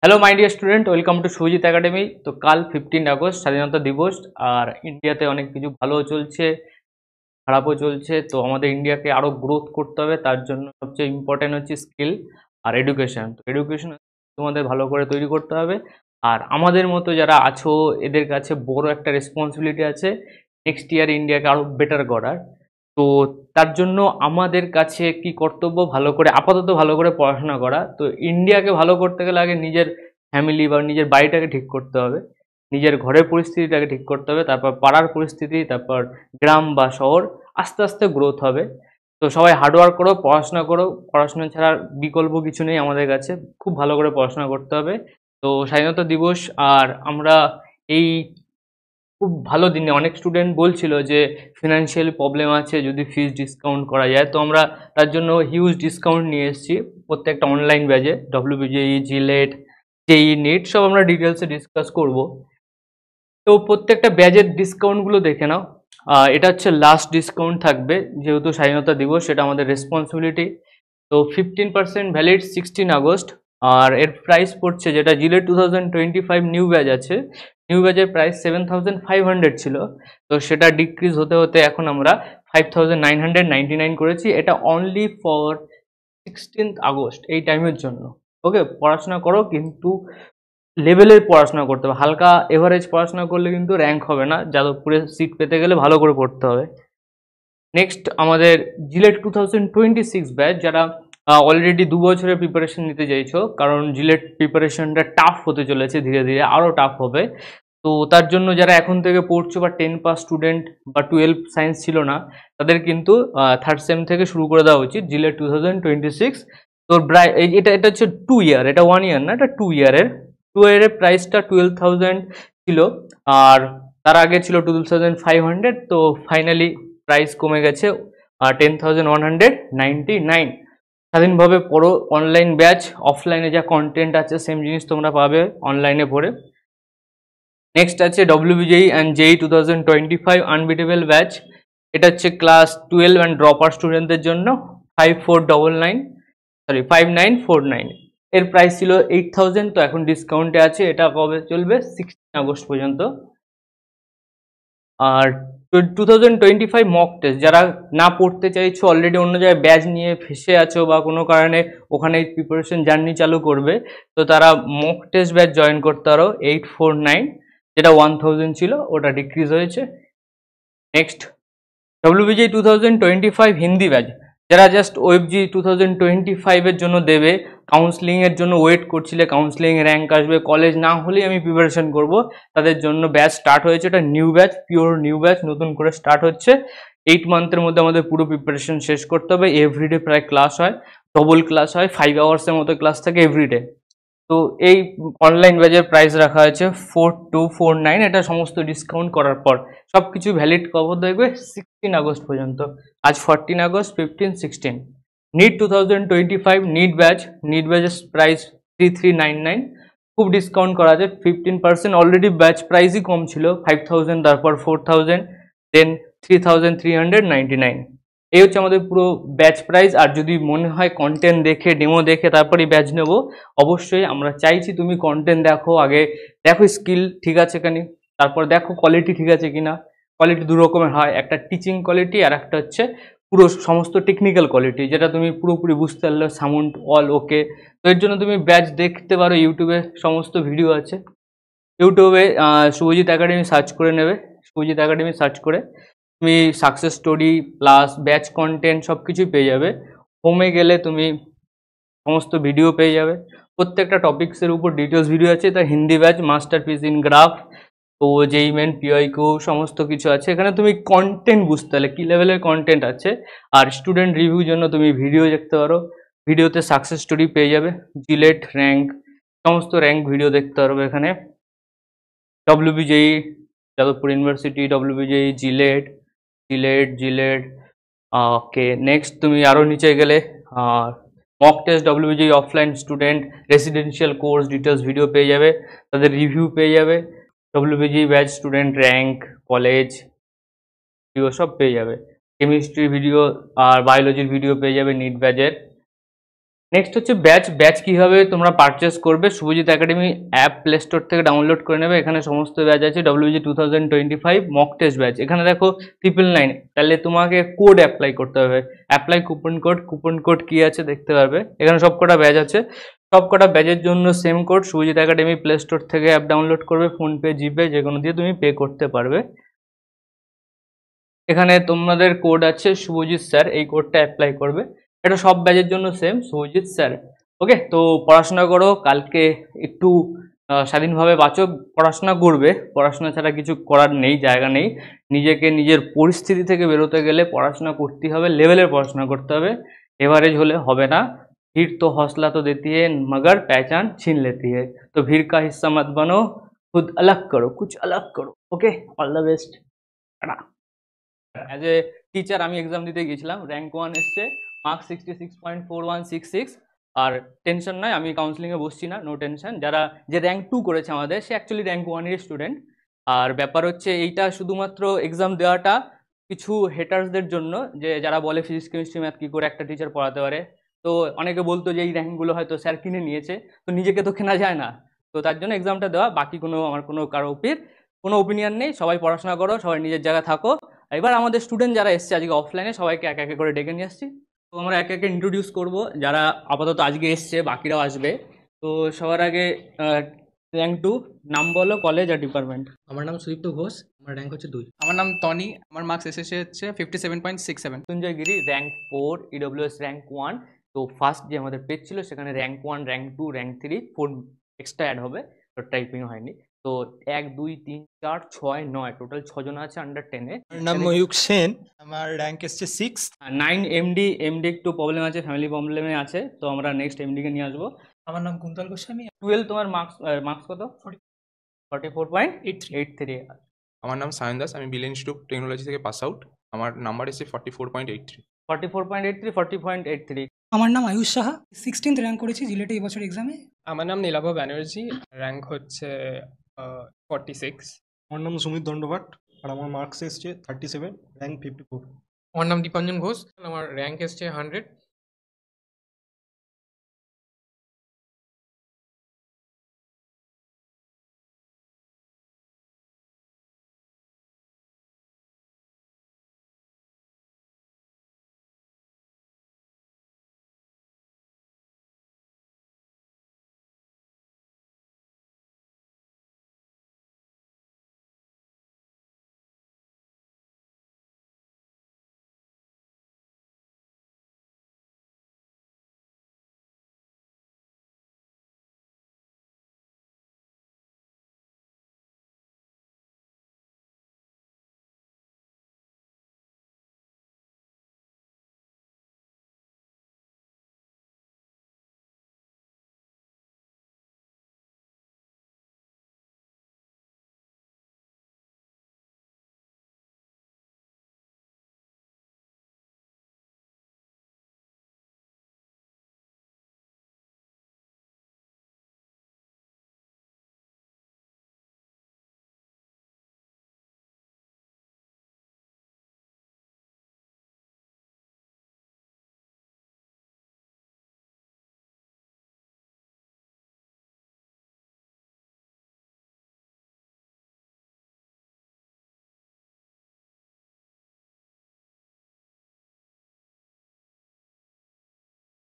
Hello my dear student, welcome to Subhajit Academy. তো কাল 15 August স্বাধীনতা দিবস। আর ইন্ডিয়াতে অনেক কিছু ভালোও চলছে, খারাপও চলছে। তো আমাদের ইন্ডিয়াকে আরও গ্রোথ করতে হবে, তার জন্য সবচেয়ে ইম্পর্টেন্ট হচ্ছে স্কিল আর এডুকেশন। তো এডুকেশন তোমাদের ভালো করে তৈরি করতে হবে। আর আমাদের মতো যারা আছো, এদের কাছে বড় একটা রেসপন্সিবিলিটি আছে নেক্সট ইয়ার ইন্ডিয়াকে আরও বেটার করার। তো তার জন্য আমাদের কাছে কি কর্তব্য, ভালো করে আপাতত ভালো করে পড়াশোনা করা। তো ইন্ডিয়াকে ভালো করতে গেলে আগে নিজের ফ্যামিলি বা নিজের বাড়িটাকে ঠিক করতে হবে, নিজের ঘরের পরিস্থিতিটাকে ঠিক করতে হবে, তারপর পাড়ার পরিস্থিতি, তারপর গ্রাম বা শহর। আস্তে আস্তে গ্রোথ হবে। তো সবাই হার্ডওয়ার্ক করো, পড়াশোনা করো। পড়াশোনা ছাড়া বিকল্প কিছু নেই আমাদের কাছে। খুব ভালো করে পড়াশোনা করতে হবে। তো স্বাধীনতা দিবস, আর আমরা এই খুব ভালো দিনে অনেক স্টুডেন্ট বলছিল যে ফিনান্সিয়াল প্রবলেম আছে, যদি ফিস ডিসকাউন্ট করা যায়। তো আমরা তার জন্য হিউজ ডিসকাউন্ট নিয়ে এসেছি প্রত্যেকটা অনলাইন ব্যাচে। ডব্লিউবিজেই, জিলেট, জেই নিট সব আমরা ডিটেলসে ডিসকাস করব। তো প্রত্যেকটা ব্যাচের ডিসকাউন্টগুলো দেখে নাও। এটা হচ্ছে লাস্ট ডিসকাউন্ট থাকবে, যেহেতু স্বাধীনতা দিবস, সেটা আমাদের রেসপন্সিবিলিটি। তো 15% ভ্যালিড 16 আগস্ট। আর এর প্রাইস পড়ছে, যেটা জিলেট 2025 নিউ ব্যাচ আছে, নিউ ব্যাচের প্রাইস 7500 ছিল। তো সেটা ডিক্রিজ হতে হতে এখন আমরা 5999 করেছি। এটা অনলি ফর 16 আগস্ট, এই টাইমের জন্য। ওকে, পড়াশোনা করো, কিন্তু লেভেলের পড়াশোনা করতে হবে। হালকা এভারেজ পড়াশোনা করলে কিন্তু র্যাঙ্ক হবে না। যাদবপুরে সিট পেতে গেলে ভালো করে পড়তে হবে। নেক্সট আমাদের জিলেট 2026 ব্যাচ, যারা অলরেডি 2 বছরের প্রিপারেশন নিতে চাইছো, কারণ জিলেট প্রিপারেশনটা টাফ হতে চলেছে, ধীরে ধীরে আরও টাফ হবে। তো তার জন্য যারা এখন থেকে পড়ছো, বা 10 পাস স্টুডেন্ট বা 12 সায়েন্স ছিল না, তাদের কিন্তু থার্ড সেম থেকে শুরু করে দেওয়া উচিত জিলেট 2026। তোর এটা এটা হচ্ছে 2 ইয়ার, এটা 1 ইয়ার না, এটা 2 ইয়ারের। 2 ইয়ারের প্রাইসটা 12,000 ছিল। আর তার আগে ছিল 2,500। তো ফাইনালি প্রাইস কমে গেছে 10,199। স্বাধীনভাবে পড়ো। অনলাইন ব্যাচ, অফলাইনে যা কন্টেন্ট আছে সেম জিনিস তোমরা পাবে অনলাইনে পড়ে। নেক্সট আছে WBJEE and JEE 2025 unbeatable batch. এটা হচ্ছে ক্লাস 12 অ্যান্ড ড্রপার স্টুডেন্টদের জন্য। 5499, সরি 5949। এর প্রাইস ছিল 8000, তো এখন ডিসকাউন্টে আছে। এটা কবে চলবে? 16 আগস্ট পর্যন্ত। আর 2025 মক টেস্ট, যারা না পড়তে চাইছো, অলরেডি অন্য জায়গায় ব্যাচ নিয়ে ফেসে আছো, বা কোনো কারণে ওখানে প্রিপারেশন জার্নি চালু করবে, তো তারা মক টেস্ট ব্যাচ জয়েন করতে পারো 849। যেটা 1000 ছিল, ওটা ডিক্রিজ হয়েছে। নেক্সট ডব্লিউবিজি 2025 হিন্দি ব্যাচ, যারা জাস্ট ওয়েবজি 2025-এর জন্য দেবে, কাউন্সিলিংয়ের জন্য ওয়েট করছিলে, কাউন্সিলিং র্যাঙ্ক আসবে, কলেজ না হলেই আমি প্রিপারেশন করব, তাদের জন্য ব্যাচ স্টার্ট হয়েছে। এটা new batch, pure new batch, নতুন করে স্টার্ট হচ্ছে। 8 মান্থের মধ্যে আমাদের পুরো প্রিপারেশন শেষ করতে হবে। এভরিডে প্রায় ক্লাস হয়, ডবল ক্লাস হয়, 5 আওয়ার্সের মতো ক্লাস থাকে এভরিডে। তো এই অনলাইন ব্যাচের প্রাইস রাখা হয়েছে 4249। এটা সমস্ত ডিসকাউন্ট করার পর। সব কিছু ভ্যালিড কবে দেখবে? 16 আগস্ট পর্যন্ত। আজ 14 August, 15, 16। NEET 2025 NEET batch, NEET ব্যাচের প্রাইস 3399। খুব ডিসকাউন্ট করা আছে 15%। অলরেডি ব্যাচ প্রাইসই কম ছিল, 5000, তারপর 4000, দেন 3399। এই হচ্ছে আমাদের পুরো ব্যাচ প্রাইস। আর যদি মনে হয় কন্টেন্ট দেখে, ডেমো দেখে তারপরই ব্যাচ নেব, অবশ্যই আমরা চাইছি তুমি কন্টেন্ট দেখো আগে। দেখো স্কিল ঠিক আছে কিনা, তারপর দেখো কোয়ালিটি ঠিক আছে কিনা। কোয়ালিটি দু রকমের হয়, একটা টিচিং কোয়ালিটি, আর একটা হচ্ছে পুরো সমস্ত টেকনিক্যাল কোয়ালিটি, যেটা তুমি পুরোপুরি বুঝতে পারলে সাউন্ড অল ওকে। তো এর জন্য তুমি ব্যাচ দেখতে পারো, ইউটিউবে সমস্ত ভিডিও আছে। ইউটিউবে শুভজিৎ একাডেমি সার্চ করে নেবে। শুভজিৎ একাডেমি সার্চ করে তুমি success story plus batch content সব কিছুই পেয়ে যাবে। হোমে গেলে তুমি সমস্ত ভিডিও পেয়ে যাবে। প্রত্যেকটা টপিক্সের উপর ডিটেলস ভিডিও আছে। তার Hindi batch masterpiece in graph, তো যেই মেন পিআইকিউ সমস্ত কিছু আছে। এখানে তুমি কন্টেন্ট বুঝতে পারলে কী লেভেলের কন্টেন্ট আছে। আর স্টুডেন্ট রিভিউর জন্য তুমি ভিডিও দেখতে পারো। ভিডিওতে সাকসেস স্টোরি পেয়ে যাবে, জিলেট র্যাঙ্ক, সমস্ত র্যাঙ্ক ভিডিও দেখতে পারবে এখানে। WBJEE, Jadavpur university, WBJEE, JELET, JELET. Okay, next তুমি আরও নিচে গেলে mock test WBJEE offline student residential course details video পেয়ে যাবে, তাদের রিভিউ পেয়ে যাবে। WBJEE batch student rank, college video সব পেয়ে যাবে। কেমিস্ট্রি ভিডিও আর বায়োলজির ভিডিও পেয়ে যাবে নিট ব্যাচের। নেক্সট হচ্ছে ব্যাচ। ব্যাচ কিভাবে তোমরা পারচেস করবে, Subhajit Academy app play store থেকে ডাউনলোড করে নেবে। এখানে সমস্ত ব্যাচ আছে, WG 2025 মক টেস্ট ব্যাচ। এখানে দেখো 999, তাহলে তোমাকে কোড অ্যাপ্লাই করতে হবে, অ্যাপ্লাই কুপন কোড কি আছে দেখতে পারবে। এখানে সব কটা ব্যাচ আছে, সব কটা ব্যাচের জন্য same code. Subhajit Academy play store থেকে অ্যাপ ডাউনলোড করবে, ফোনপে জিপে যে কোনো দিয়ে তুমি পে করতে পারবে। এখানে তোমাদের কোড আছে শুভজিৎ স্যার, এই কোডটা অ্যাপ্লাই করবে। এটা সব ব্যাচের জন্য সেম, শুভজিৎ স্যার। ওকে, তো পড়াশোনা করো, কালকে একটু স্বাধীনভাবে বাঁচো, পড়াশোনা করবে, পড়াশোনা ছাড়া কিছু করার নেই, জায়গা নেই। নিজেকে নিজের পরিস্থিতি থেকে বেরোতে গেলে পড়াশোনা করতেই হবে, লেভেলের পড়াশোনা করতে হবে, এভারেজ হলে হবে না। ভিड़ तो हौसला तो देती है मगर पहचान छीन लेती है, तो भीड़ का हिस्सा मत बनो, खुद अलग करो, कुछ अलग करो। Okay, all the best. As a teacher আমি এক্সাম দিতে গিয়েছিলাম, র্যাঙ্ক 1 এসছে, মার্কস 66.4166। আর টেনশন নয়, আমি কাউন্সিলিংয়ে বসছি না, নো টেনশন। যে র্যাঙ্ক 2 করেছে আমাদের, সে অ্যাকচুয়ালি র্যাঙ্ক 1-এর স্টুডেন্ট। আর ব্যাপার হচ্ছে এইটা শুধুমাত্র এক্সাম দেওয়াটা কিছু হেটার্সদের জন্য, যে যারা বলে ফিজিক্স কেমিস্ট্রি ম্যাথ কী করে একটা টিচার পড়াতে পারে। তো অনেকে বলতো যে এই র্যাঙ্কগুলো হয়তো স্যার কিনে নিয়েছে, তো নিজেকে তো কেনা যায় না, তো তার জন্য এক্সামটা দেওয়া। বাকি আমার কারো কোনো ওপিনিয়ন নেই। সবাই পড়াশোনা করো, সবাই নিজের জায়গায় থাকো। এবার আমাদের স্টুডেন্ট যারা এসছে আজকে অফলাইনে, সবাইকে এক এক করে ডেকে নিয়ে আসছি। তো আমরা এক একে ইন্ট্রোডিউস করব, যারা আপাতত আজকে এসছে, বাকিরাও আসবে। তো সবার আগে র্যাঙ্ক 2, নাম বলো, কলেজ আর ডিপার্টমেন্ট। আমার নাম সুদীপ্ত ঘোষ, আমার র্যাঙ্ক হচ্ছে 2। আমার নাম টনি, আমার মার্কস এসেছে হচ্ছে 57.67। Mrityunjay Giri, rank 4, EWS rank 1। তো ফার্স্ট যে আমাদের পেজ ছিল সেখানে rank 1, rank 2, rank 3, 4 extra add হবে, তো টাইপিং হয়নি। তো 1 2 3 4 6 9 টোটাল 6 জন আছে আন্ডার 10-এ। আমার নাম ময়ূক সেন, আমার র্যাঙ্ক এসছে 6। 9 এমডি একটু প্রবলেম আছে, ফ্যামিলি প্রবলেমে আছে, তো আমরা নেক্সট এমডি কে নিয়ে আসবো। আমার নাম কুন্তল গোস্বামী। 12 তোমার মার্কস কত? 44.83। আমার নাম সায়ন দাস, আমি বিল ইনস্টিটিউট টেকনোলজি থেকে পাস আউট। আমার নাম্বার এসে 44.83। 44.83, 40.83। আমার নাম আয়ুষ সাহা, 16th র্যাঙ্ক করেছি জিলেটে এই বছর এক্সামে। আমার নাম নীলাভ ব্যানার্জি, র্যাঙ্ক হচ্ছে 46। আমার নাম সুমিত দণ্ডপাট, আর আমার মার্কস এসছে 37, র্যাঙ্ক 54। আমার নাম দীপাঞ্জন ঘোষ, আমার র্যাঙ্ক এসছে 100।